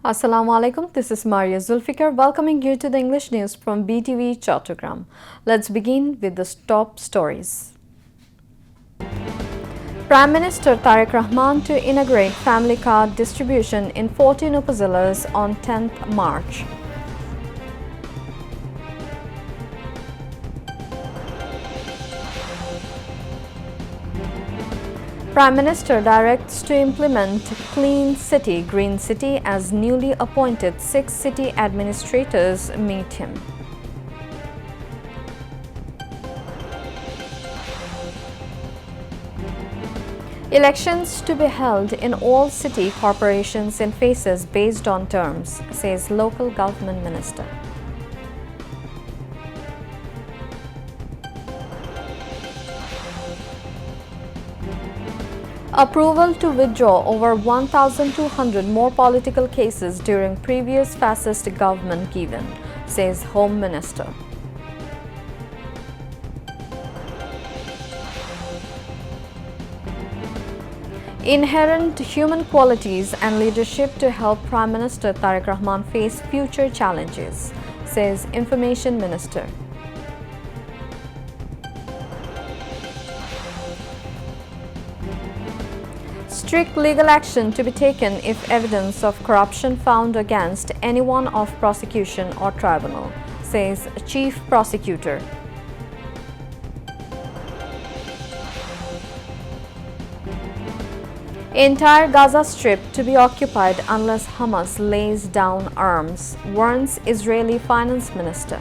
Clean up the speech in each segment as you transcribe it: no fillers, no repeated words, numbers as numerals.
Assalamu alaikum, this is Maria Zulfikar welcoming you to the English news from Btv-Chattogram. Let's begin with the top stories. Prime Minister Tarique Rahman to inaugurate family card distribution in 14 upazilas on 10th March. Prime Minister directs to implement Clean City, Green City as newly appointed 6 city administrators meet him. Elections to be held in all city corporations in phases based on terms, says local government minister. Approval to withdraw over 1,200 more political cases during previous fascist government given, says Home Minister. Inherent human qualities and leadership to help Prime Minister Tarique Rahman face future challenges, says Information Minister. Strict legal action to be taken if evidence of corruption found against anyone of prosecution or tribunal, says Chief Prosecutor. Entire Gaza Strip to be occupied unless Hamas lays down arms, warns Israeli Finance Minister.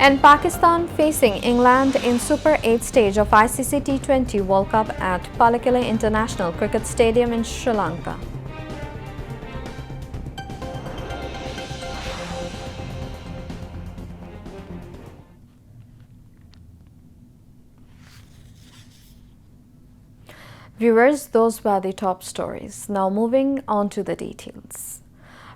And Pakistan facing England in Super 8 stage of ICC T20 World Cup at Palakele International Cricket Stadium in Sri Lanka. Viewers, those were the top stories. Now moving on to the details.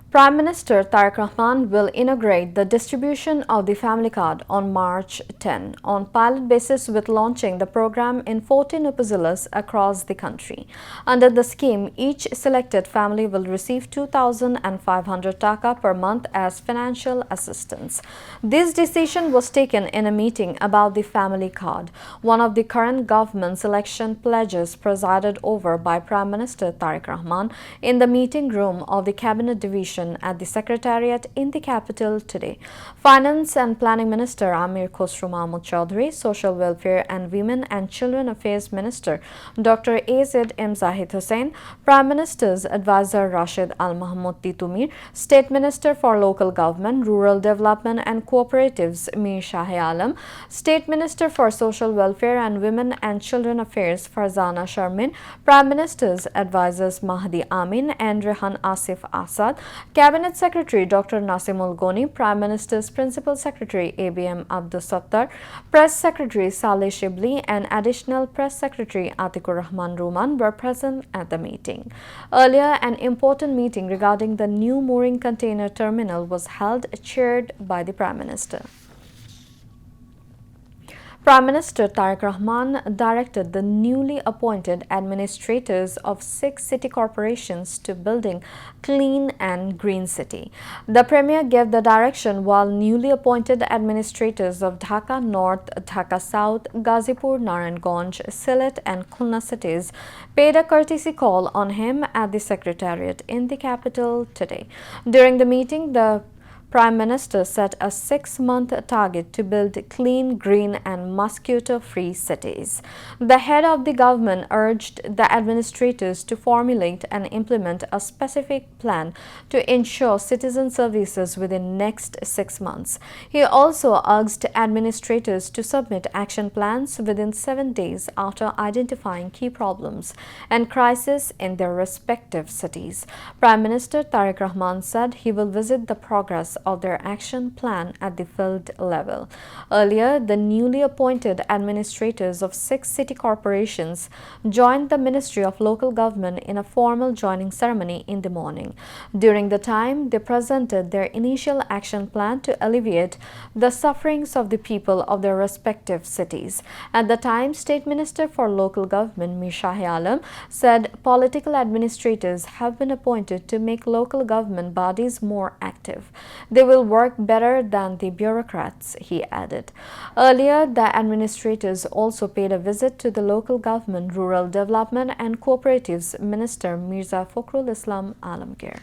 Prime Minister Tarique Rahman will inaugurate the distribution of the family card on March 10 on pilot basis with launching the program in 14 upazilas across the country. Under the scheme, each selected family will receive 2,500 taka per month as financial assistance. This decision was taken in a meeting about the family card, one of the current government's election pledges presided over by Prime Minister Tarique Rahman in the meeting room of the Cabinet Division at the Secretariat in the capital today. Finance and Planning Minister Amir Khosrow Mahmood Chaudhary, Social Welfare and Women and Children Affairs Minister Dr. A.Z.M. Zahid Hussain, Prime Minister's Advisor Rashid Al Mahmoud Titumir, State Minister for Local Government, Rural Development and Cooperatives Mir Shah Alam, State Minister for Social Welfare and Women and Children Affairs Farzana Sharmin, Prime Minister's Advisors Mahdi Amin and Rehan Asif Asad, Cabinet Secretary Dr. Nasimul Goni, Prime Minister's Principal Secretary ABM Abdus Sattar, Press Secretary Saleh Shibli and Additional Press Secretary Atikur Rahman Ruman were present at the meeting. Earlier, an important meeting regarding the new mooring container terminal was held, chaired by the Prime Minister. Prime Minister Tarique Rahman directed the newly appointed administrators of 6 city corporations to building Clean and Green City. The Premier gave the direction while newly appointed administrators of Dhaka North, Dhaka South, Ghazipur, Narayanganj, Sylhet and Khulna cities paid a courtesy call on him at the Secretariat in the capital today. During the meeting, the Prime Minister set a 6-month target to build clean, green and mosquito-free cities. The head of the government urged the administrators to formulate and implement a specific plan to ensure citizen services within next 6 months. He also asked administrators to submit action plans within 7 days after identifying key problems and crises in their respective cities. Prime Minister Tarique Rahman said he will visit the progress progress of their action plan at the field level. Earlier, the newly appointed administrators of 6 city corporations joined the Ministry of Local Government in a formal joining ceremony in the morning. During the time, they presented their initial action plan to alleviate the sufferings of the people of their respective cities. At the time, State Minister for Local Government Mir Shah Alam said political administrators have been appointed to make local government bodies more active. They will work better than the bureaucrats, he added. Earlier, the administrators also paid a visit to the Local Government, Rural Development and Cooperatives Minister Mirza Fakhrul Islam Alamgir.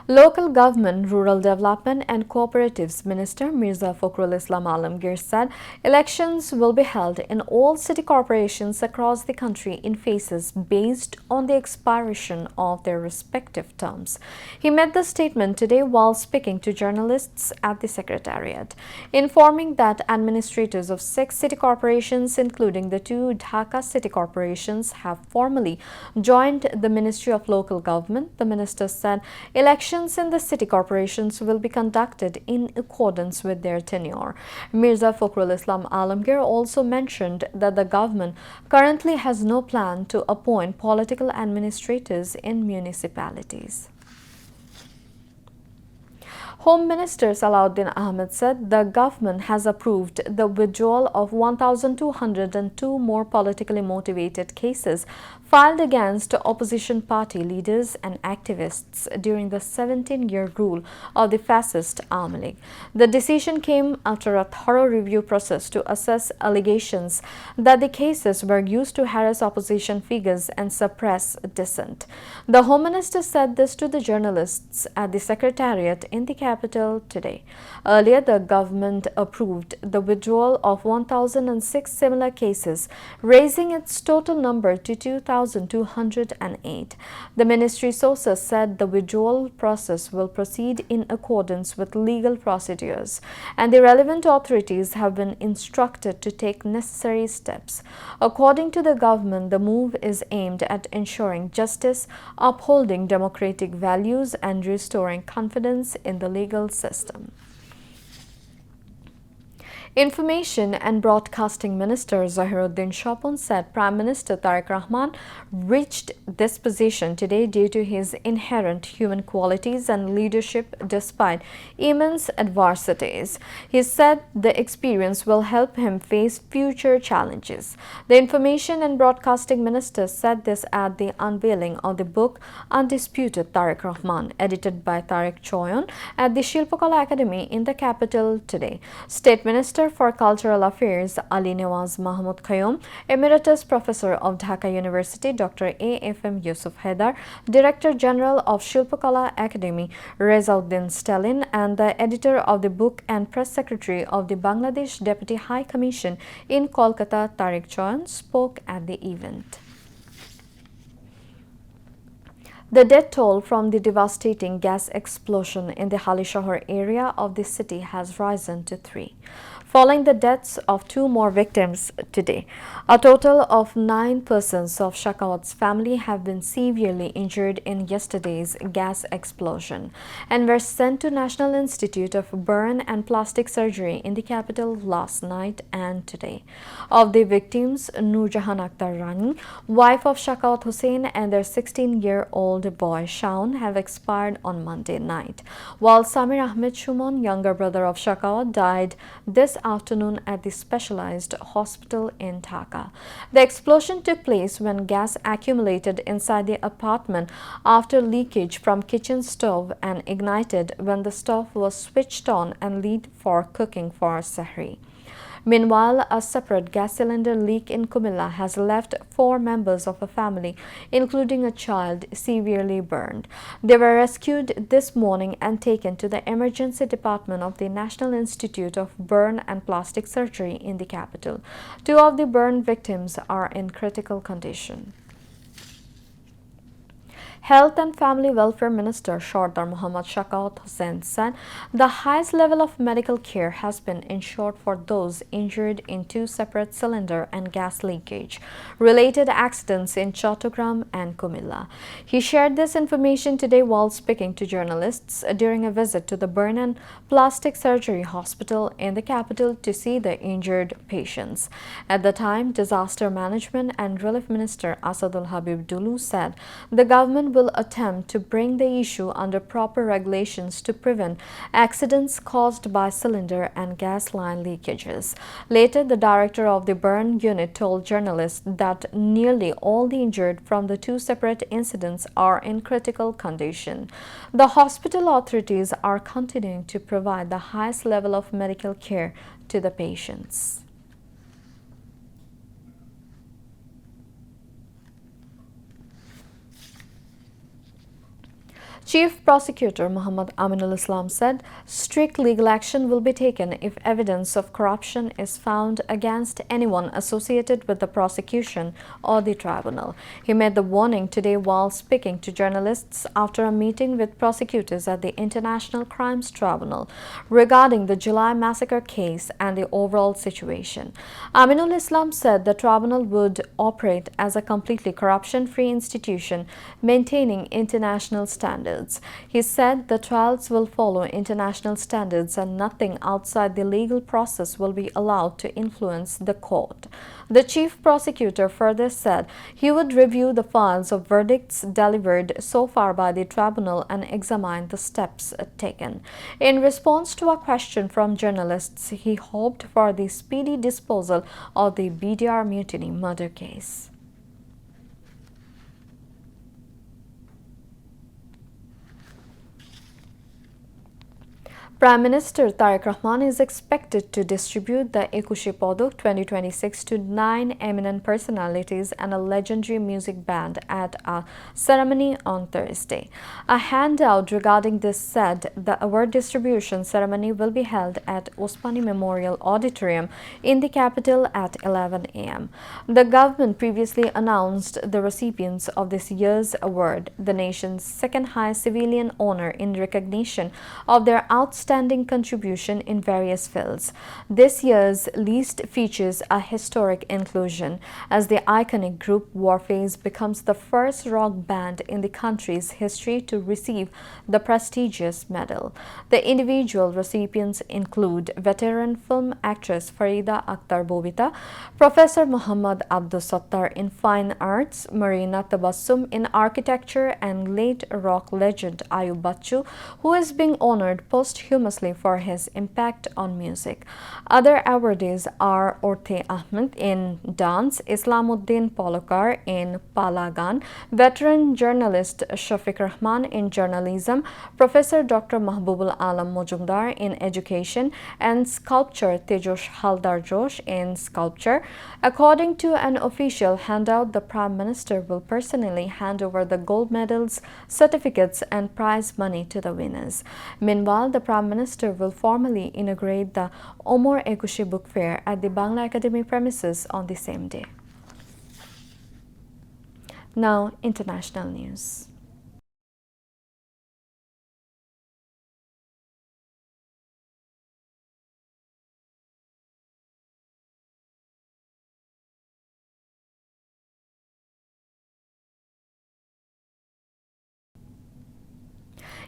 Local Government, Rural Development and Cooperatives Minister Mirza Fakhrul Islam Alamgir said elections will be held in all city corporations across the country in phases based on the expiration of their respective terms. He made the statement today while speaking to journalists at the Secretariat, informing that administrators of 6 city corporations, including the 2 Dhaka city corporations, have formally joined the Ministry of Local Government. The minister said elections in the city corporations will be conducted in accordance with their tenure. Mirza Fakhrul Islam Alamgir also mentioned that the government currently has no plan to appoint political administrators in municipalities. Home Minister Salahuddin Ahmed said the government has approved the withdrawal of 1,202 more politically motivated cases filed against opposition party leaders and activists during the 17-year rule of the fascist Army League. The decision came after a thorough review process to assess allegations that the cases were used to harass opposition figures and suppress dissent. The Home Minister said this to the journalists at the Secretariat in the capital today. Earlier, the government approved the withdrawal of 1,006 similar cases, raising its total number to 2,208. The ministry sources said the withdrawal process will proceed in accordance with legal procedures, and the relevant authorities have been instructed to take necessary steps. According to the government, the move is aimed at ensuring justice, upholding democratic values, and restoring confidence in the legal system. Information and Broadcasting Minister Zahiruddin Shapon said Prime Minister Tarique Rahman reached this position today due to his inherent human qualities and leadership despite immense adversities. He said the experience will help him face future challenges. The Information and Broadcasting Minister said this at the unveiling of the book Undisputed Tarique Rahman, edited by Tariq Choyon at the Shilpakala Academy in the capital today. State Minister for Cultural Affairs Ali Nawaz Mahmud Qayyum, Emeritus Professor of Dhaka University Dr. A.F.M. Yusuf Haidar, Director General of Shilpakala Academy Rezauddin Stalin, and the editor of the book and Press Secretary of the Bangladesh Deputy High Commission in Kolkata Tariq Choyon spoke at the event. The death toll from the devastating gas explosion in the Halishahar area of the city has risen to 3. Following the deaths of 2 more victims today, a total of 9 persons of Shakawat's family have been severely injured in yesterday's gas explosion and were sent to National Institute of Burn and Plastic Surgery in the capital last night and today. Of the victims, Nurjahan Akhtar Rani, wife of Shakawat Hussain, and their 16-year-old boy Shaun have expired on Monday night, while Samir Ahmed Shumon, younger brother of Shakawat, died this afternoon at the specialized hospital in Dhaka. The explosion took place when gas accumulated inside the apartment after leakage from kitchen stove and ignited when the stove was switched on and lit for cooking for Sahri. Meanwhile, a separate gas cylinder leak in Kumilla has left 4 members of a family, including a child, severely burned. They were rescued this morning and taken to the emergency department of the National Institute of Burn and Plastic Surgery in the capital. 2 of the burn victims are in critical condition. Health and Family Welfare Minister Shardar Mohammad Shakaut Hussain said the highest level of medical care has been ensured for those injured in two separate cylinder and gas leakage related accidents in Chattogram and Kumilla. He shared this information today while speaking to journalists during a visit to the Burn and Plastic Surgery Hospital in the capital to see the injured patients. At the time, Disaster Management and Relief Minister Asadul Habib Dulu said the government will attempt to bring the issue under proper regulations to prevent accidents caused by cylinder and gas line leakages. Later, the director of the burn unit told journalists that nearly all the injured from the two separate incidents are in critical condition. The hospital authorities are continuing to provide the highest level of medical care to the patients. Chief Prosecutor Muhammad Aminul Islam said strict legal action will be taken if evidence of corruption is found against anyone associated with the prosecution or the tribunal. He made the warning today while speaking to journalists after a meeting with prosecutors at the International Crimes Tribunal regarding the July massacre case and the overall situation. Aminul Islam said the tribunal would operate as a completely corruption-free institution, maintaining international standards. He said the trials will follow international standards and nothing outside the legal process will be allowed to influence the court. The chief prosecutor further said he would review the files of verdicts delivered so far by the tribunal and examine the steps taken. In response to a question from journalists, he hoped for the speedy disposal of the BDR mutiny murder case. Prime Minister Tarique Rahman is expected to distribute the Ekushi Podok 2026 to 9 eminent personalities and a legendary music band at a ceremony on Thursday. A handout regarding this said the award distribution ceremony will be held at Osmani Memorial Auditorium in the capital at 11 a.m. The government previously announced the recipients of this year's award, the nation's second highest civilian honor in recognition of their outstanding contribution in various fields. This year's list features a historic inclusion as the iconic group Warfaze becomes the first rock band in the country's history to receive the prestigious medal. The individual recipients include veteran film actress Farida Akhtar Bobita, Professor Muhammad Abdus Sattar in Fine Arts, Marina Tabassum in Architecture, and late rock legend Ayub Bachchu, who is being honored posthumously for his impact on music. Other awardees are Orte Ahmed in dance, Islamuddin Polokar in Palagan, veteran journalist Shafiq Rahman in journalism, Professor Dr. Mahbubul Alam Mojumdar in education, and sculptor Tejosh Haldar Josh in sculpture. According to an official handout, the Prime Minister will personally hand over the gold medals, certificates, and prize money to the winners. Meanwhile, the Prime Minister will formally inaugurate the Omar Ekushi Book Fair at the Bangla Academy premises on the same day. Now, international news.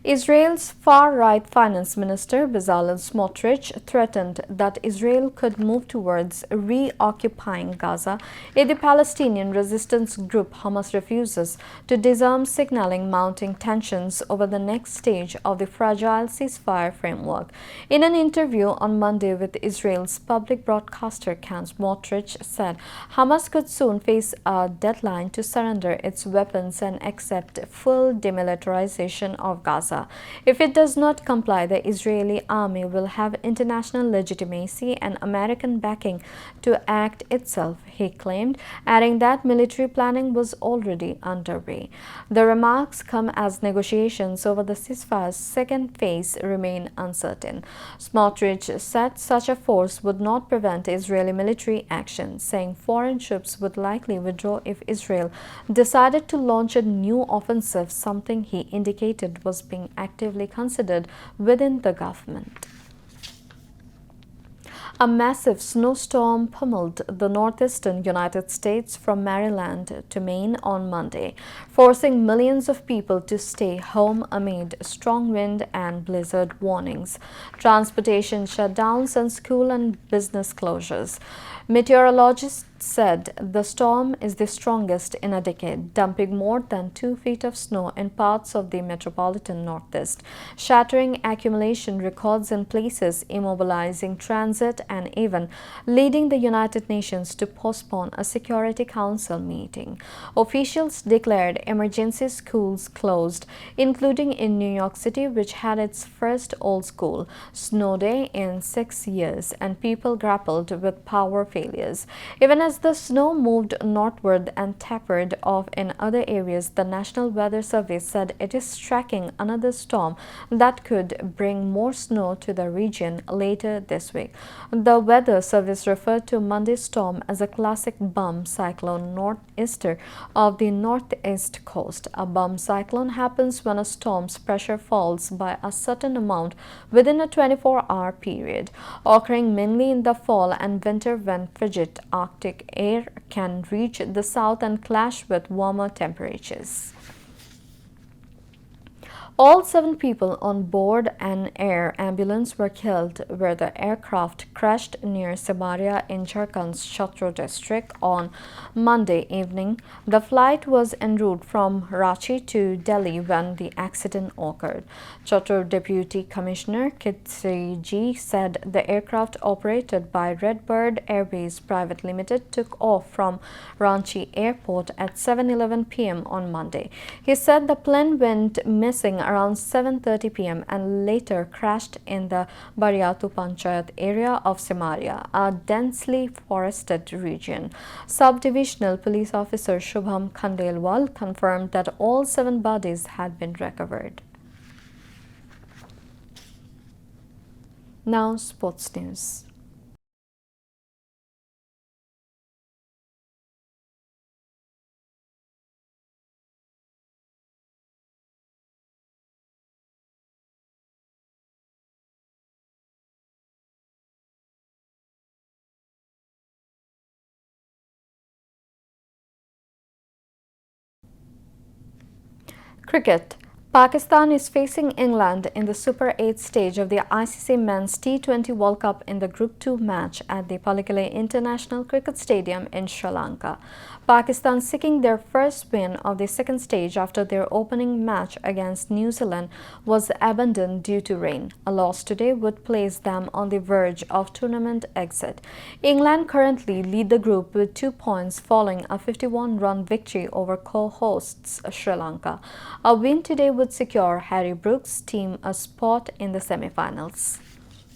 Israel's far-right finance minister Bezalel Smotrich threatened that Israel could move towards reoccupying Gaza if the Palestinian resistance group Hamas refuses to disarm, signaling mounting tensions over the next stage of the fragile ceasefire framework. In an interview on Monday with Israel's public broadcaster Kan, Smotrich said Hamas could soon face a deadline to surrender its weapons and accept full demilitarization of Gaza. Lanka. If it does not comply, the Israeli army will have international legitimacy and American backing to act itself, he claimed, adding that military planning was already underway. The remarks come as negotiations over the ceasefire's second phase remain uncertain. Smotrich said such a force would not prevent Israeli military action, saying foreign troops would likely withdraw if Israel decided to launch a new offensive, something he indicated was being actively considered within the government. A massive snowstorm pummeled the northeastern United States from Maryland to Maine on Monday, forcing millions of people to stay home amid strong wind and blizzard warnings, transportation shutdowns, and school and business closures. Meteorologists said the storm is the strongest in a decade, dumping more than 2 feet of snow in parts of the metropolitan Northeast, shattering accumulation records in places, immobilizing transit, and even leading the United Nations to postpone a Security Council meeting. Officials declared emergency schools closed, including in New York City, which had its first all-school snow day in 6 years, and people grappled with power failures. Even as the snow moved northward and tapered off in other areas, the National Weather Service said it is tracking another storm that could bring more snow to the region later this week. The Weather Service referred to Monday's storm as a classic bum cyclone northeaster of the northeast coast. A bum cyclone happens when a storm's pressure falls by a certain amount within a 24-hour period, occurring mainly in the fall and winter when frigid Arctic air can reach the south and clash with warmer temperatures. All 7 people on board an air ambulance were killed where the aircraft crashed near Samaria in Jharkhand's Chhatro district on Monday evening. The flight was en route from Ranchi to Delhi when the accident occurred. Chhatro Deputy Commissioner Kitsiji said the aircraft operated by Redbird Airways Private Limited took off from Ranchi Airport at 7:11 p.m. on Monday. He said the plane went missing around 7:30 p.m. and later crashed in the Bariatu Panchayat area of Samaria, a densely forested region. Subdivisional Police Officer Shubham Khandelwal confirmed that all 7 bodies had been recovered. Now, sports news. Cricket. Pakistan is facing England in the Super 8 stage of the ICC Men's T20 World Cup in the Group 2 match at the Palakkale International Cricket Stadium in Sri Lanka. Pakistan seeking their first win of the second stage after their opening match against New Zealand was abandoned due to rain. A loss today would place them on the verge of tournament exit. England currently lead the group with 2 points following a 51-run victory over co-hosts Sri Lanka. A win today would secure Harry Brooks' team a spot in the semi-finals.